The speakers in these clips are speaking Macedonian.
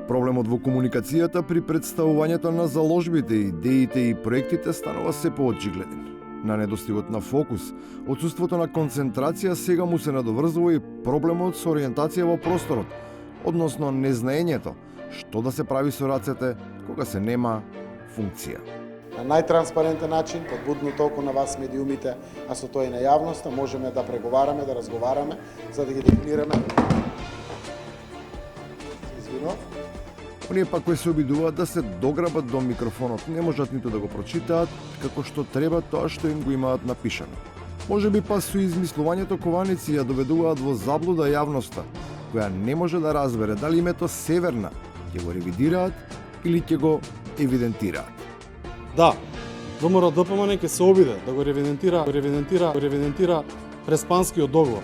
Проблемот во комуникацијата при представувањето на заложбите, идеите и проектите станува се поочигледен. На недостигот на фокус, отсуството на концентрација сега му се надоврзува и проблемот со ориентација во просторот, односно незнаењето што да се прави со рацете кога се нема функција. На најтранспарентен начин, подбудно толку на вас медиумите, а со тоа и на јавноста, можеме да преговараме, да разговараме, за да ги дефинираме. Извинувам. Оние пак кои се обидуваат да се дограбат до микрофонот, не можат ниту да го прочитаат како што треба тоа што им го имаат напишано. Може би па со измислувањето кованици ја доведуваат во заблуда јавноста, која не може да разбере дали името Северна ќе го ревидираат или ќе го евидентираат. Да, ВМРО ДПМН ќе се обиде да го ревидентира Преспанскиот договор.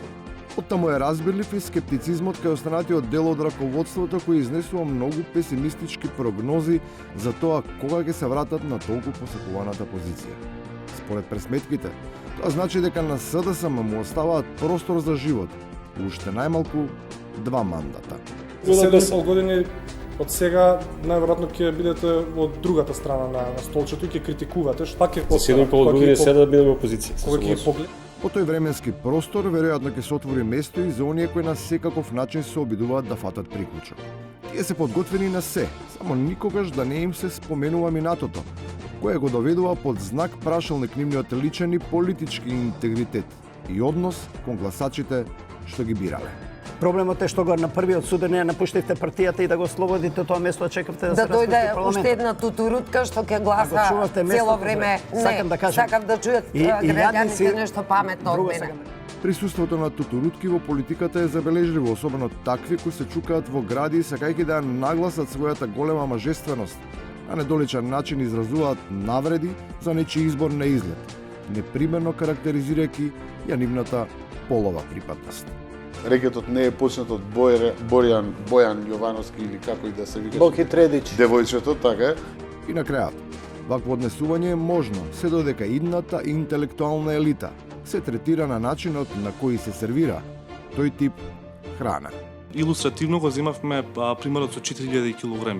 Оттаму е разбирлив и скептицизмот кај останатиот дел од раководството кој изнесува многу песимистички прогнози за тоа кога ќе се вратат на толку посакуваната позиција. Според пресметките, тоа значи дека на СДСМ му оставаат простор за живот, уште најмалку 2 мандата. За 7 години од сега најверојатно ќе бидете од другата страна на столчето и ќе критикувате, што пак ќе За 7,5 години сега да бидеме опозиција. Кога ќе поглед. По тој временски простор, веројатно ќе се отвори место и за оние кои на секаков начин се обидуваат да фатат приклучок. Тие се подготвени на се, само никогаш да не им се споменува минатото, кое го доведува под знак прашалник нивниот личен и политички интегритет и однос кон гласачите што ги бирале. Проблемот е што го на првиот суден не напуштивте партијата и да го ослободите тоа место, чекавте да се распусти парламент. Да дојде уште една тутурутка што ќе гласа цело време. Сакам да кажам. Сакам да чујат граѓаните нешто паметно од мене. Присуството на тутурутки во политиката е забележливо, особено такви кои се чукаат во гради сакајќи да нагласат својата голема мажественост, на недоличен начин изразуваат навреди за нечи избор на изглед, непримерно карактеризирајќи ја нивната полова припадност. Рекетот не е почнат од Бојан Јовановски или како и да се вика. Боки Тредич. Девојчето, така е. И на крајот, вакво однесување е можно, се додека идната интелектуална елита се третира на начинот на кој се сервира тој тип храна. Илустративно го земавме примерот со 4000 кг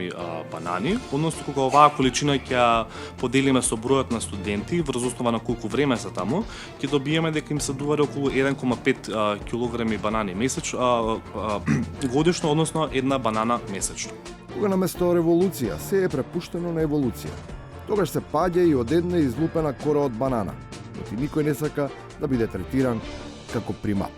банани, односно кога оваа количина ќе поделиме со бројот на студенти врз основа на колку време се таму, ќе добиеме дека им се довари околу 1,5 кг банани годишно, односно една банана месечно. Кога наместо револуција се е препуштено на еволуција, тогаш се паѓа и од една излупена кора од банана, но никој не сака да биде третиран како примат.